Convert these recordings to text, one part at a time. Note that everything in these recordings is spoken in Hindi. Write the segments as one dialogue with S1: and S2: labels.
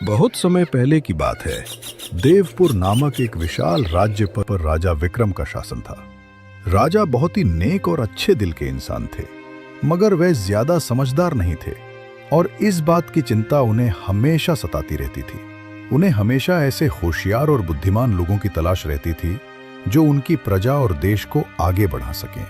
S1: बहुत समय पहले की बात है। देवपुर नामक एक विशाल राज्य पर राजा विक्रम का शासन था। राजा बहुत ही नेक और अच्छे दिल के इंसान थे, मगर वह ज्यादा समझदार नहीं थे और इस बात की चिंता उन्हें हमेशा सताती रहती थी। उन्हें हमेशा ऐसे होशियार और बुद्धिमान लोगों की तलाश रहती थी जो उनकी प्रजा और देश को आगे बढ़ा सकें।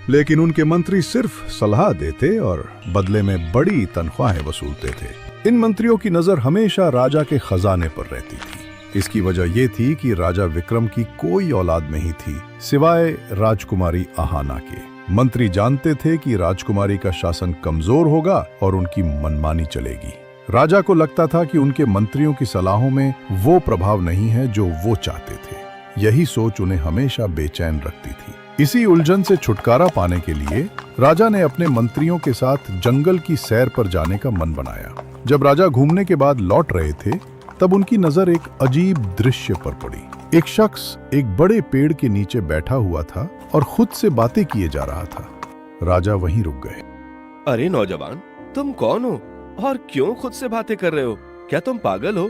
S1: लेकिन उनके मंत्री सिर्फ सलाह देते और बदले में बड़ी तनख्वाहें वसूलते थे। इन मंत्रियों की नजर हमेशा राजा के खजाने पर रहती थी। इसकी वजह यह थी कि राजा विक्रम की कोई औलाद नहीं थी सिवाय राजकुमारी आहाना के। मंत्री जानते थे कि राजकुमारी का शासन कमजोर होगा और उनकी मनमानी चलेगी। राजा को लगता था कि उनके मंत्रियों की सलाहों में वो प्रभाव नहीं है जो वो चाहते थे। यही सोच उन्हें हमेशा बेचैन रखती थी। इसी उलझन से छुटकारा पाने के लिए राजा ने अपने मंत्रियों के साथ जंगल की सैर पर जाने का मन बनाया। जब राजा घूमने के बाद लौट रहे थे, तब उनकी नजर एक अजीब दृश्य पर पड़ी। एक शख्स एक बड़े पेड़ के नीचे बैठा हुआ था और खुद से बातें किए जा रहा था। राजा वहीं रुक गए।
S2: अरे नौजवान, तुम कौन हो और क्यों खुद से बातें कर रहे हो? क्या तुम पागल हो?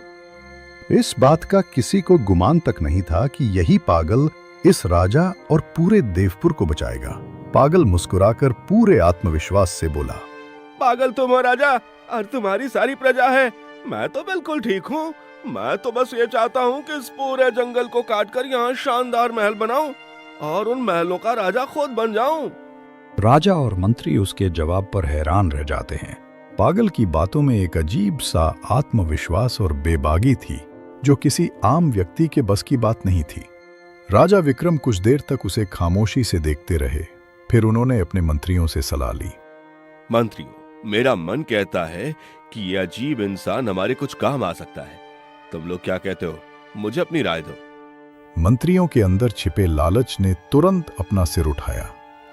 S1: इस बात का किसी को गुमान तक नहीं था कि यही पागल इस राजा और पूरे देवपुर को बचाएगा। पागल मुस्कुराकर पूरे आत्मविश्वास से बोला,
S2: पागल तुम हो राजा, और तुम्हारी सारी प्रजा है। मैं तो बिल्कुल ठीक हूँ। मैं तो बस ये चाहता हूँ कि इस पूरे जंगल को काटकर यहाँ शानदार महल बनाऊं और उन महलों का राजा खुद बन जाऊं।
S1: राजा और मंत्री उसके जवाब पर हैरान रह जाते हैं। पागल की बातों में एक अजीब सा आत्मविश्वास और बेबागी थी जो किसी आम व्यक्ति के बस की बात नहीं थी। राजा विक्रम कुछ देर तक उसे खामोशी से देखते रहे। फिर उन्होंने अपने मंत्रियों से सलाह ली।
S2: मंत्रियों, मेरा मन कहता है कि यह अजीब इंसान हमारे कुछ काम आ सकता है। तुम लोग क्या कहते हो? मुझे अपनी राय दो।
S1: मंत्रियों के अंदर छिपे लालच ने तुरंत अपना सिर उठाया।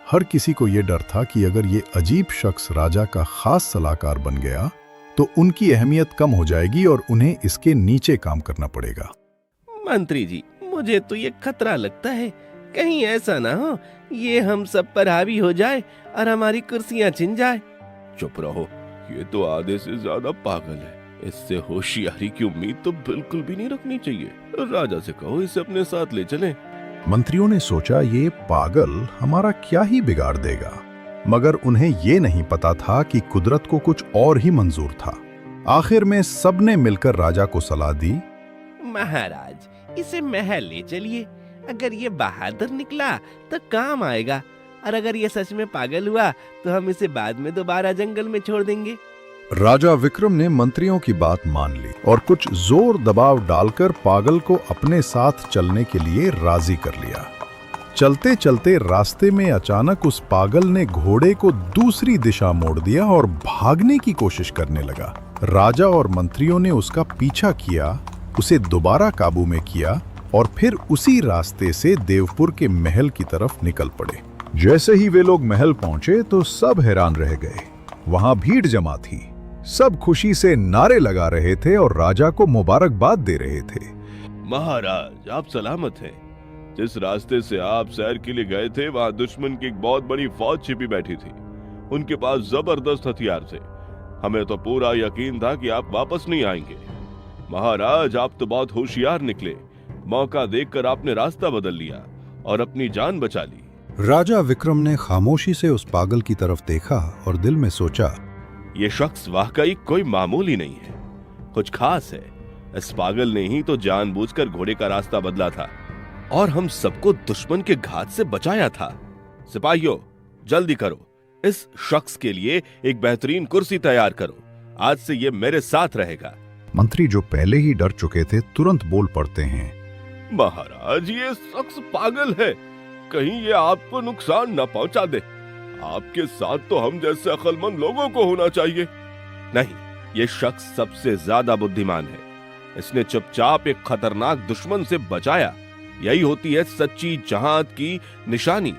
S1: हर किसी को यह डर था कि अगर ये अजीब शख्स राजा का खास सलाहकार बन गया तो उनकी अहमियत कम हो जाएगी और उन्हें इसके नीचे काम करना पड़ेगा।
S2: मंत्री जी, मुझे तो ये खतरा लगता है, कहीं ऐसा ना हो ये हम सब पर हावी हो जाए और हमारी कुर्सियां छिन जाए। चुप रहो, ये तो आधे से ज्यादा पागल है। इससे होशियारी की उम्मीद तो बिल्कुल भी नहीं रखनी चाहिए। राजा से कहो इसे अपने साथ ले चलें।
S1: मंत्रियों ने सोचा ये पागल हमारा क्या ही बिगाड़ देगा, मगर उन्हें ये नहीं पता था कि कुदरत को कुछ और ही मंजूर था। आखिर में सबने मिलकर राजा को सलाह दी,
S2: महाराज, इसे महल ले चलिए। अगर ये बहादुर निकला तो काम आएगा, और अगर ये सच में पागल हुआ तो हम इसे बाद में दोबारा जंगल में छोड़ देंगे।
S1: राजा विक्रम ने मंत्रियों की बात मान ली और कुछ जोर दबाव डालकर पागल को अपने साथ चलने के लिए राजी कर लिया। चलते चलते रास्ते में अचानक उस पागल ने घोड़े को दूसरी दिशा मोड़ दिया और भागने की कोशिश करने लगा। राजा और मंत्रियों ने उसका पीछा किया, उसे दोबारा काबू में किया और फिर उसी रास्ते से देवपुर के महल की तरफ निकल पड़े। जैसे ही वे लोग महल पहुंचे तो सब हैरान रह गए। वहां भीड़ जमा थी, सब खुशी से नारे लगा रहे थे और राजा को मुबारकबाद दे रहे थे।
S2: महाराज, आप सलामत हैं। जिस रास्ते से आप सैर के लिए गए थे वहां दुश्मन की एक बहुत बड़ी फौज छिपी बैठी थी। उनके पास जबरदस्त हथियार थे। हमें तो पूरा यकीन था कि आप वापस नहीं आएंगे। महाराज, आप तो बहुत होशियार निकले। मौका देखकर आपने रास्ता बदल लिया और अपनी जान बचा ली।
S1: राजा विक्रम ने खामोशी से उस पागल की तरफ देखा और दिल में सोचा,
S2: ये शख्स वाकई कोई मामूली नहीं है, कुछ खास है। इस पागल ने ही तो जानबूझकर घोड़े का रास्ता बदला था और हम सबको दुश्मन के घात से बचाया था। सिपाहियों, जल्दी करो, इस शख्स के लिए एक बेहतरीन कुर्सी तैयार करो। आज से ये मेरे साथ रहेगा।
S1: मंत्री जो पहले ही डर चुके थे तुरंत बोल पड़ते हैं,
S2: महाराज, ये शख्स पागल है, कहीं ये आपको नुकसान न पहुंचा दे। आपके साथ तो हम जैसे अक्लमंद लोगों को होना चाहिए। नहीं, ये शख्स सबसे ज्यादा बुद्धिमान है। इसने चुपचाप एक खतरनाक दुश्मन से बचाया। यही होती है सच्ची जहाद की निशानी।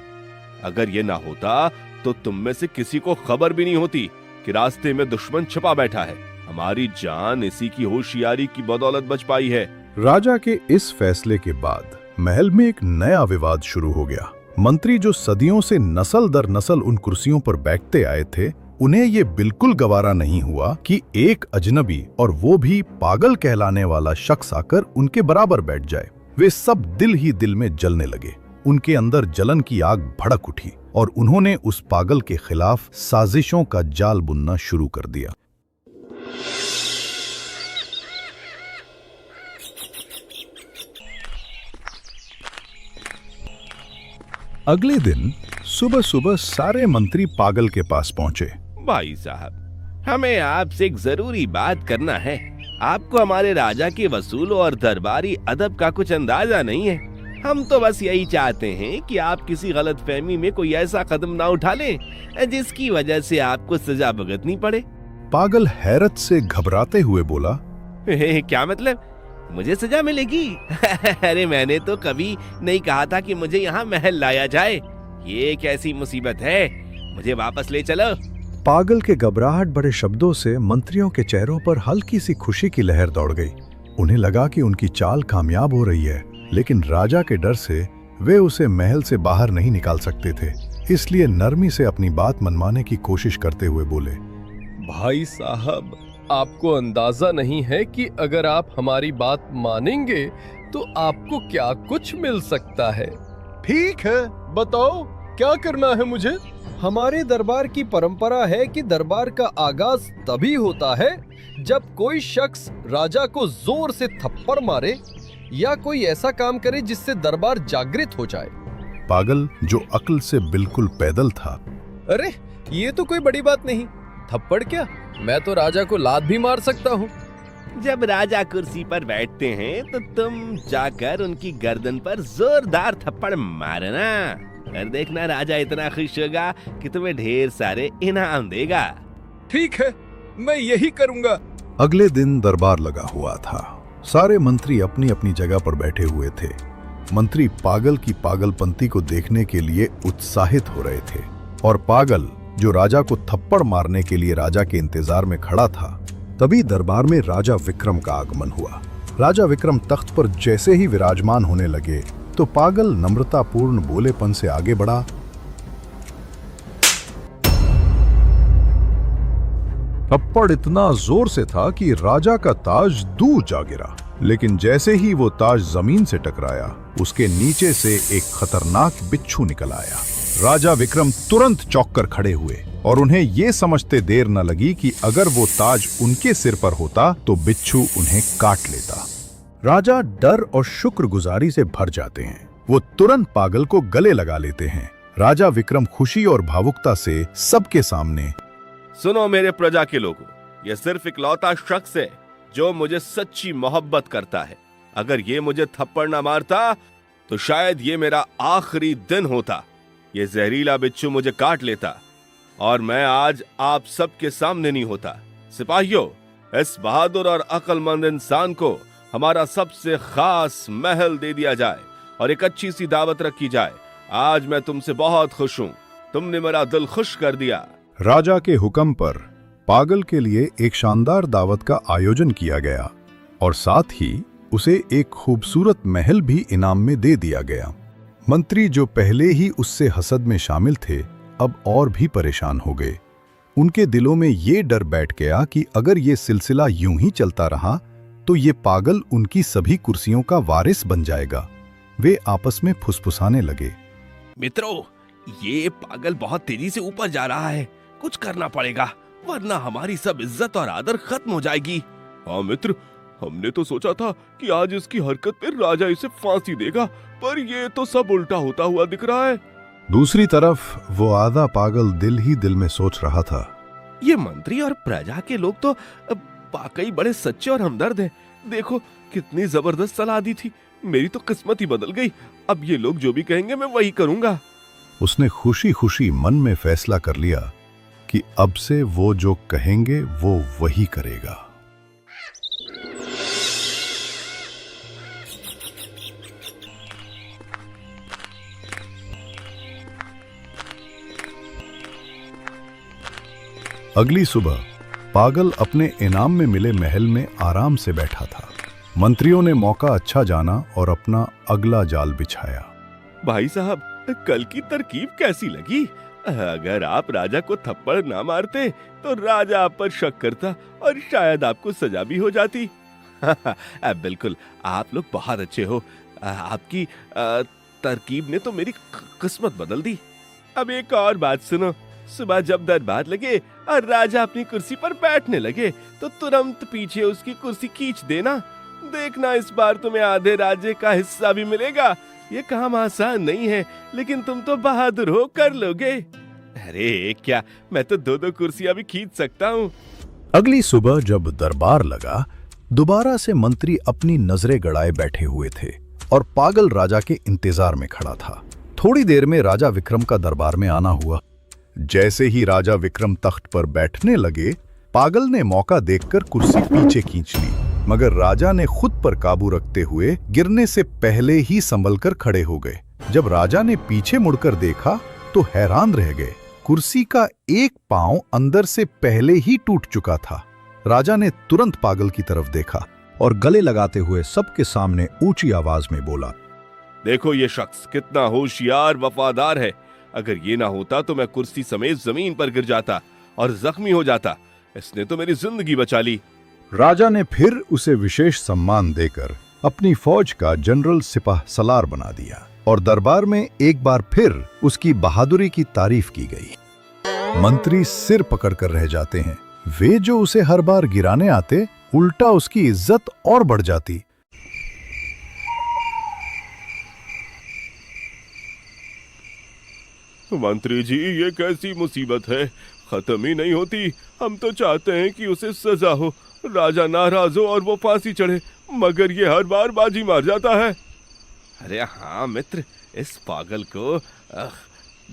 S2: अगर ये ना होता तो तुम में से किसी को खबर भी नहीं होती कि रास्ते में दुश्मन छिपा बैठा है। हमारी जान इसी की होशियारी की बदौलत बच पाई है।
S1: राजा के इस फैसले के बाद महल में एक नया विवाद शुरू हो गया। मंत्री जो सदियों से नस्ल दर नस्ल उन कुर्सियों पर बैठते आए थे, उन्हें ये बिल्कुल गवारा नहीं हुआ कि एक अजनबी और वो भी पागल कहलाने वाला शख्स आकर उनके बराबर बैठ जाए। वे सब दिल ही दिल में जलने लगे। उनके अंदर जलन की आग भड़क उठी और उन्होंने उस पागल के खिलाफ साजिशों का जाल बुनना शुरू कर दिया। अगले दिन सुबह सुबह सारे मंत्री पागल के पास पहुंचे।
S2: भाई साहब, हमें आपसे एक जरूरी बात करना है। आपको हमारे राजा के वसूल और दरबारी अदब का कुछ अंदाजा नहीं है। हम तो बस यही चाहते हैं कि आप किसी गलतफहमी में कोई ऐसा कदम ना उठा लें जिसकी वजह से आपको सजा भुगतनी पड़े।
S1: पागल हैरत से घबराते हुए बोला,
S2: क्या मतलब? मुझे सजा मिलेगी? अरे मैंने तो कभी नहीं कहा था कि मुझे यहाँ महल लाया जाए। ये कैसी मुसीबत है? मुझे वापस ले चलो।
S1: पागल के घबराहट भरे शब्दों से मंत्रियों के चेहरों पर हल्की सी खुशी की लहर दौड़ गई। उन्हें लगा कि उनकी चाल कामयाब हो रही है, लेकिन राजा के डर से वे उसे महल से बाहर नहीं निकाल सकते थे। इसलिए नरमी से अपनी बात मनवाने की कोशिश करते हुए बोले,
S3: भाई साहब, आपको अंदाजा नहीं है कि अगर आप हमारी बात मानेंगे तो आपको क्या कुछ मिल सकता है। ठीक है, बताओ क्या करना है मुझे। हमारे दरबार की परंपरा है कि दरबार का आगाज तभी होता है जब कोई शख्स राजा को जोर से थप्पड़ मारे या कोई ऐसा काम करे जिससे दरबार जागृत हो जाए।
S1: पागल, जो अक्ल से बिल्कुल पैदल था,
S3: अरे ये तो कोई बड़ी बात नहीं। थप्पड़ क्या, मैं तो राजा को लात भी मार सकता हूँ।
S2: जब राजा कुर्सी पर बैठते हैं तो तुम जाकर उनकी गर्दन पर जोरदार थप्पड़ मारना, और देखना राजा इतना खुश होगा कि तुम्हें ढेर सारे इनाम देगा।
S3: ठीक है, मैं यही करूँगा।
S1: अगले दिन दरबार लगा हुआ था। सारे मंत्री अपनी अपनी जगह पर बैठे हुए थे। मंत्री पागल की पागलपंती को देखने के लिए उत्साहित हो रहे थे, और पागल, जो राजा को थप्पड़ मारने के लिए राजा के इंतजार में खड़ा था। तभी दरबार में राजा विक्रम का आगमन हुआ। राजा विक्रम तख्त पर जैसे ही विराजमान होने लगे तो पागल नम्रतापूर्ण बोलेपन से आगे बढ़ा। थप्पड़ इतना जोर से था कि राजा का ताज दूर जा गिरा, लेकिन जैसे ही वो ताज जमीन से टकराया, उसके नीचे से एक खतरनाक बिच्छू निकल आया। राजा विक्रम तुरंत चौंक कर खड़े हुए और उन्हें ये समझते देर न लगी कि अगर वो ताज उनके सिर पर होता तो बिच्छू उन्हें काट लेता। राजा डर और शुक्रगुजारी से भर जाते हैं। वो तुरंत पागल को गले लगा लेते हैं। राजा विक्रम खुशी और भावुकता से सबके सामने,
S2: सुनो मेरे प्रजा के लोगों, यह सिर्फ इकलौता शख्स है जो मुझे सच्ची मोहब्बत करता है। अगर ये मुझे थप्पड़ न मारता तो शायद ये मेरा आखिरी दिन होता। ये जहरीला बिच्छू मुझे काट लेता और मैं आज आप सबके सामने नहीं होता। सिपाहियों, इस बहादुर और अक्लमंद इंसान को हमारा सबसे खास महल दे दिया जाए और एक अच्छी सी दावत रखी जाए। आज मैं तुमसे बहुत खुश हूँ, तुमने मेरा दिल खुश कर दिया।
S1: राजा के हुक्म पर पागल के लिए एक शानदार दावत का आयोजन किया गया और साथ ही उसे एक खूबसूरत महल भी इनाम में दे दिया गया। मंत्री, जो पहले ही उससे हसद में शामिल थे, अब और भी परेशान हो गए। उनके दिलों में ये डर बैठ गया कि अगर ये सिलसिला यूं ही चलता रहा तो ये पागल उनकी सभी कुर्सियों का वारिस बन जाएगा। वे आपस में फुसफुसाने लगे,
S2: मित्रों, ये पागल बहुत तेजी से ऊपर जा रहा है। कुछ करना पड़ेगा, वरना हमारी सब इज्जत और आदर खत्म हो जाएगी। हाँ मित्र, हमने तो सोचा था कि आज इसकी हरकत पे राजा इसे फांसी देगा, पर ये तो सब उल्टा होता हुआ दिख रहा है।
S1: दूसरी तरफ वो आधा पागल दिल ही दिल में सोच रहा था,
S2: ये मंत्री और प्रजा के लोग तो वाकई बड़े सच्चे और हमदर्द हैं। देखो कितनी जबरदस्त सलाह दी थी, मेरी तो किस्मत ही बदल गई। अब ये लोग जो भी कहेंगे मैं वही करूंगा।
S1: उसने खुशी खुशी मन में फैसला कर लिया कि अब से वो जो कहेंगे वो वही करेगा। अगली सुबह पागल अपने इनाम में मिले महल में आराम से बैठा था। मंत्रियों ने मौका अच्छा जाना और अपना अगला जाल बिछाया।
S2: भाई साहब, कल की तरकीब कैसी लगी? अगर आप राजा को थप्पड़ ना मारते तो राजा आप पर शक करता और शायद आपको सजा भी हो जाती। बिल्कुल, आप लोग बहुत अच्छे हो। आपकी तरकीब ने तो मेरी किस्मत बदल दी। अब एक और बात सुनो, सुबह जब दरबार लगे और राजा अपनी कुर्सी पर बैठने लगे तो तुरंत पीछे उसकी कुर्सी खींच देना। देखना इस बार तुम्हें आधे राज्य का हिस्सा भी मिलेगा। ये काम आसान नहीं है, लेकिन तुम तो बहादुर हो, कर लोगे। अरे क्या, मैं तो 2-2 कुर्सियां भी खींच सकता हूँ।
S1: अगली सुबह जब दरबार लगा, दोबारा से मंत्री अपनी नजरें गड़ाए बैठे हुए थे और पागल राजा के इंतजार में खड़ा था। थोड़ी देर में राजा विक्रम का दरबार में आना हुआ। जैसे ही राजा विक्रम तख्त पर बैठने लगे, पागल ने मौका देखकर कुर्सी पीछे खींच ली, मगर राजा ने खुद पर काबू रखते हुए गिरने से पहले ही संभलकर खड़े हो गए। जब राजा ने पीछे मुड़कर देखा तो हैरान रह गए। कुर्सी का एक पांव अंदर से पहले ही टूट चुका था। राजा ने तुरंत पागल की तरफ देखा और गले लगाते हुए सबके सामने ऊंची आवाज में बोला,
S2: देखो ये शख्स कितना होशियार वफादार है। अगर ये ना होता तो मैं कुर्सी समेत जमीन पर गिर जाता और जख्मी हो जाता। इसने तो मेरी जिंदगी बचा ली।
S1: राजा ने फिर उसे विशेष सम्मान देकर अपनी फौज का जनरल सिपाह सलार बना दिया और दरबार में एक बार फिर उसकी बहादुरी की तारीफ की गई। मंत्री सिर पकड़कर रह जाते हैं। वे जो उसे हर बार गिराने आते, उल्टा उसकी इज्जत और बढ़ जाती।
S2: मंत्री जी, ये कैसी मुसीबत है, खत्म ही नहीं होती। हम तो चाहते हैं कि उसे सजा हो, राजा नाराज हो और वो फांसी चढ़े, मगर ये हर बार बाजी मार जाता है। अरे हाँ मित्र, इस पागल को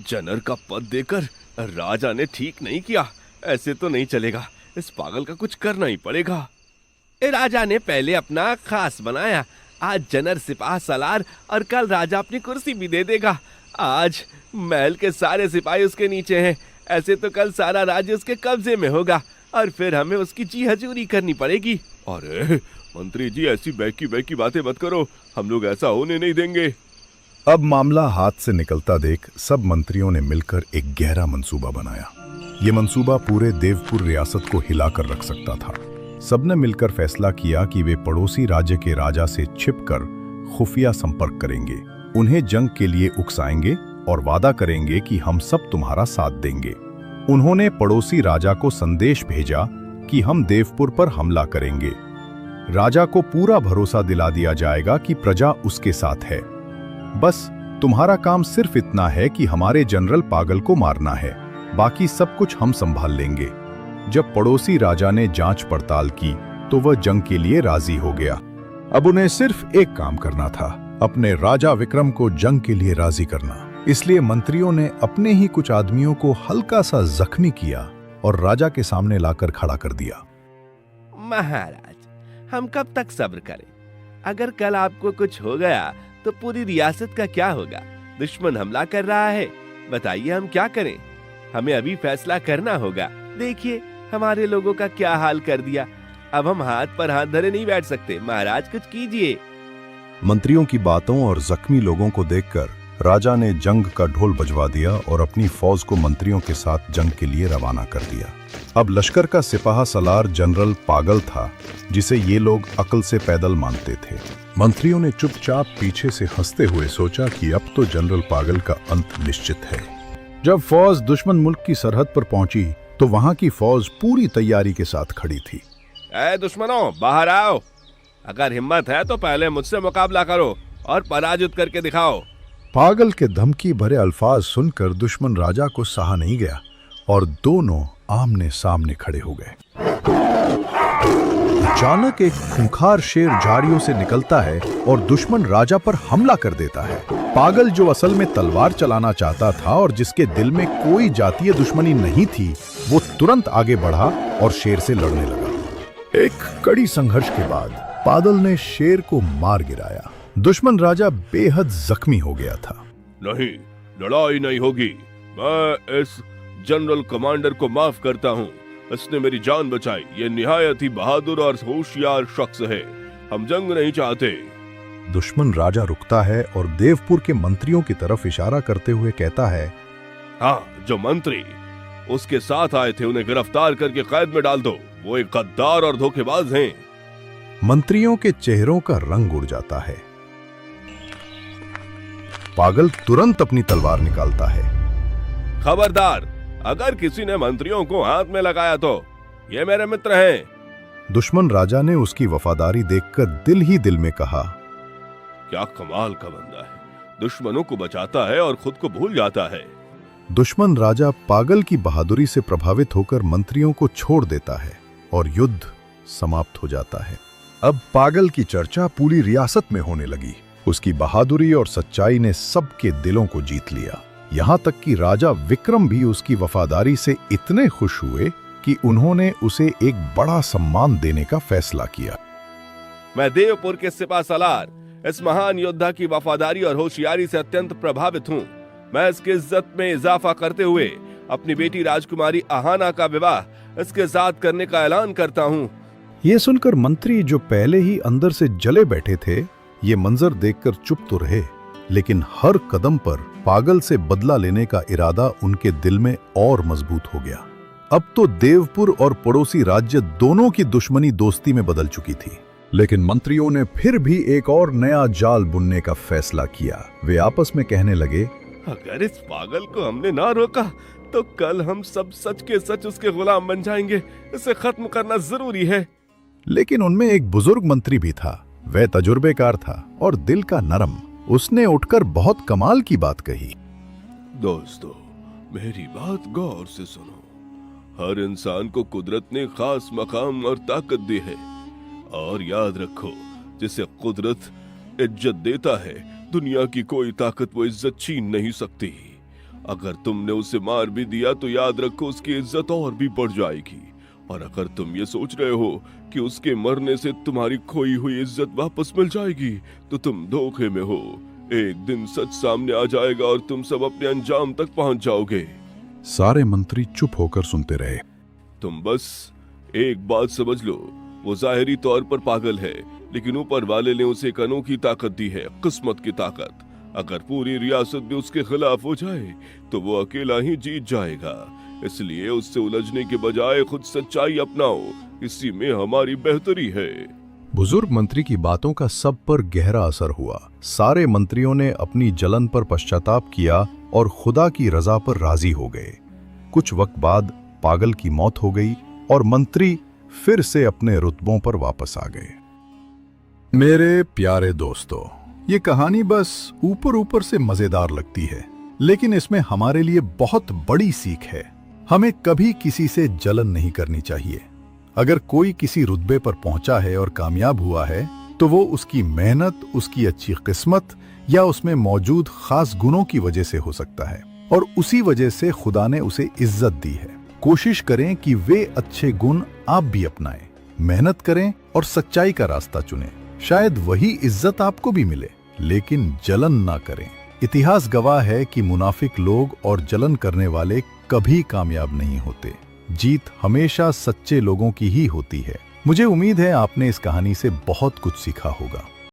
S2: जनरल का पद देकर राजा ने ठीक नहीं किया। ऐसे तो नहीं चलेगा, इस पागल का कुछ करना ही पड़ेगा। राजा ने पहले अपना खास बनाया, आज जनरल सिपाह सलार और कल राजा अपनी कुर्सी भी दे देगा। आज महल के सारे सिपाही उसके नीचे हैं, ऐसे तो कल सारा राज्य उसके कब्जे में होगा और फिर हमें उसकी जी हजूरी करनी पड़ेगी। अरे मंत्री जी, ऐसी बहकी बातें मत करो, हम लोग ऐसा होने नहीं देंगे।
S1: अब मामला हाथ से निकलता देख सब मंत्रियों ने मिलकर एक गहरा मंसूबा बनाया। ये मंसूबा पूरे देवपुर रियासत को हिलाकर रख सकता था। सबने मिलकर फैसला किया कि वे पड़ोसी राज्य के राजा से छिपकर खुफिया संपर्क करेंगे, उन्हें जंग के लिए उकसाएंगे और वादा करेंगे कि हम सब तुम्हारा साथ देंगे। उन्होंने पड़ोसी राजा को संदेश भेजा कि हम देवपुर पर हमला करेंगे। राजा को पूरा भरोसा दिला दिया जाएगा कि प्रजा उसके साथ है। बस तुम्हारा काम सिर्फ इतना है कि हमारे जनरल पागल को मारना है, बाकी सब कुछ हम संभाल लेंगे। जब पड़ोसी राजा ने जांच पड़ताल की तो वह जंग के लिए राजी हो गया। अब उन्हें सिर्फ एक काम करना था, अपने राजा विक्रम को जंग के लिए राजी करना। इसलिए मंत्रियों ने अपने ही कुछ आदमियों को हल्का सा जख्मी किया और राजा के सामने लाकर खड़ा कर दिया।
S2: महाराज, हम कब तक सब्र करें? अगर कल आपको कुछ हो गया तो पूरी रियासत का क्या होगा? दुश्मन हमला कर रहा है, बताइए हम क्या करें? हमें अभी फैसला करना होगा। देखिए हमारे लोगों का क्या हाल कर दिया। अब हम हाथ पर हाथ धरे नहीं बैठ सकते। महाराज कुछ कीजिए।
S1: मंत्रियों की बातों और जख्मी लोगों को देखकर राजा ने जंग का ढोल बजवा दिया और अपनी फौज को मंत्रियों के साथ जंग के लिए रवाना कर दिया। अब लश्कर का सिपाह सलार जनरल पागल था, जिसे ये लोग अक्ल से पैदल मानते थे। मंत्रियों ने चुपचाप पीछे से हंसते हुए सोचा कि अब तो जनरल पागल का अंत निश्चित है। जब फौज दुश्मन मुल्क की सरहद पर पहुंची तो वहां की फौज पूरी तैयारी के साथ खड़ी थी।
S2: ऐ दुश्मनों, बाहर आओ। अगर हिम्मत है तो पहले मुझसे मुकाबला करो और पराजित करके दिखाओ।
S1: पागल के धमकी भरे अल्फाज सुनकर दुश्मन राजा को सहा नहीं गया और दोनों आमने सामने खड़े हो गए। अचानक एक खूंखार शेर झाड़ियों से निकलता है और दुश्मन राजा पर हमला कर देता है। पागल, जो असल में तलवार चलाना चाहता था और जिसके दिल में कोई जातीय दुश्मनी नहीं थी, वो तुरंत आगे बढ़ा और शेर से लड़ने लगा। एक कड़ी संघर्ष के बाद पागल ने शेर को मार गिराया। दुश्मन राजा बेहद जख्मी हो गया था।
S2: नहीं, लड़ाई नहीं होगी। मैं इस जनरल कमांडर को माफ करता हूँ, इसने मेरी जान बचाई। ये निहायत ही बहादुर और होशियार शख्स है। हम जंग नहीं चाहते।
S1: दुश्मन राजा रुकता है और देवपुर के मंत्रियों की तरफ इशारा करते हुए कहता है,
S2: हाँ, जो मंत्री उसके साथ आए थे उन्हें गिरफ्तार करके कैद में डाल दो। वो एक गद्दार और धोखेबाज हैं।
S1: मंत्रियों के चेहरों का रंग उड़ जाता है। पागल तुरंत अपनी तलवार निकालता है।
S2: खबरदार, अगर किसी ने मंत्रियों को हाथ में लगाया तो ये मेरे मित्र हैं।
S1: दुश्मन राजा ने उसकी वफादारी देखकर दिल ही दिल में कहा,
S2: क्या कमाल का बंदा है, दुश्मनों को बचाता है और खुद को भूल जाता है।
S1: दुश्मन राजा पागल की बहादुरी से प्रभावित होकर मंत्रियों को छोड़ देता है और युद्ध समाप्त हो जाता है। अब पागल की चर्चा पूरी रियासत में होने लगी। उसकी बहादुरी और सच्चाई ने सबके दिलों को जीत लिया। यहाँ तक कि राजा विक्रम भी उसकी वफादारी से इतने खुश हुए कि उन्होंने उसे एक बड़ा सम्मान देने का फैसला किया।
S2: मैं देवपुर के सिपा सलार इस महान योद्धा की वफादारी और होशियारी से अत्यंत प्रभावित हूँ। मैं इसकी इज्जत में इजाफा करते हुए अपनी बेटी राजकुमारी आहाना का विवाह इसके साथ करने का ऐलान करता हूँ।
S1: ये सुनकर मंत्री जो पहले ही अंदर से जले बैठे थे, ये मंजर देखकर चुप तो रहे, लेकिन हर कदम पर पागल से बदला लेने का इरादा उनके दिल में और मजबूत हो गया। अब तो देवपुर और पड़ोसी राज्य दोनों की दुश्मनी दोस्ती में बदल चुकी थी। लेकिन मंत्रियों ने फिर भी एक और नया जाल बुनने का फैसला किया। वे आपस में कहने लगे,
S2: अगर इस पागल को हमने ना रोका तो कल हम सब सच के सच उसके गुलाम बन जाएंगे। इसे खत्म करना जरूरी है।
S1: लेकिन उनमें एक बुजुर्ग मंत्री भी था। वह तजुर्बेकार था और दिल का नरम। उसने उठकर बहुत कमाल की बात कही,
S2: दोस्तों, मेरी बात गौर से सुनो। हर इंसान को कुदरत ने खास मकाम और ताकत दी है, और याद रखो, जिसे कुदरत इज्जत देता है, दुनिया की कोई ताकत वो इज्जत छीन नहीं सकती। अगर तुमने उसे मार भी दिया तो याद रखो उसकी इज्जत और भी बढ़ जाएगी। और अगर तुम ये सोच रहे हो कि उसके मरने से तुम्हारी खोई हुई इज्जत वापस मिल जाएगी, तो तुम धोखे में हो। एक दिन सच सामने आ जाएगा और तुम सब अपने अंजाम तक पहुंच जाओगे।
S1: सारे मंत्री चुप होकर सुनते रहे।
S2: तुम बस एक बात समझ लो, वो जाहिरी तौर पर पागल है, लेकिन ऊपर वाले ने उसे एक अनोखी ताकत दी है, किस्मत की ताकत। अगर पूरी रियासत भी उसके खिलाफ हो जाए तो वो अकेला ही जीत जाएगा। इसलिए उससे उलझने के बजाय खुद सच्चाई अपनाओ, इसी में हमारी बेहतरी है।
S1: बुजुर्ग मंत्री की बातों का सब पर गहरा असर हुआ। सारे मंत्रियों ने अपनी जलन पर पश्चाताप किया और खुदा की रजा पर राजी हो गए। कुछ वक्त बाद पागल की मौत हो गई और मंत्री फिर से अपने रुतबों पर वापस आ गए। मेरे प्यारे दोस्तों, ये कहानी बस ऊपर ऊपर से मजेदार लगती है, लेकिन इसमें हमारे लिए बहुत बड़ी सीख है। हमें कभी किसी से जलन नहीं करनी चाहिए। अगर कोई किसी रुतबे पर पहुंचा है और कामयाब हुआ है, तो वो उसकी मेहनत, उसकी अच्छी किस्मत या उसमें मौजूद खास गुणों की वजह से हो सकता है, और उसी वजह से खुदा ने उसे इज्जत दी है। कोशिश करें कि वे अच्छे गुण आप भी अपनाएं, मेहनत करें और सच्चाई का रास्ता चुनें। शायद वही इज्जत आपको भी मिले, लेकिन जलन ना करें। इतिहास गवाह है कि मुनाफिक लोग और जलन करने वाले कभी कामयाब नहीं होते। जीत हमेशा सच्चे लोगों की ही होती है। मुझे उम्मीद है आपने इस कहानी से बहुत कुछ सीखा होगा।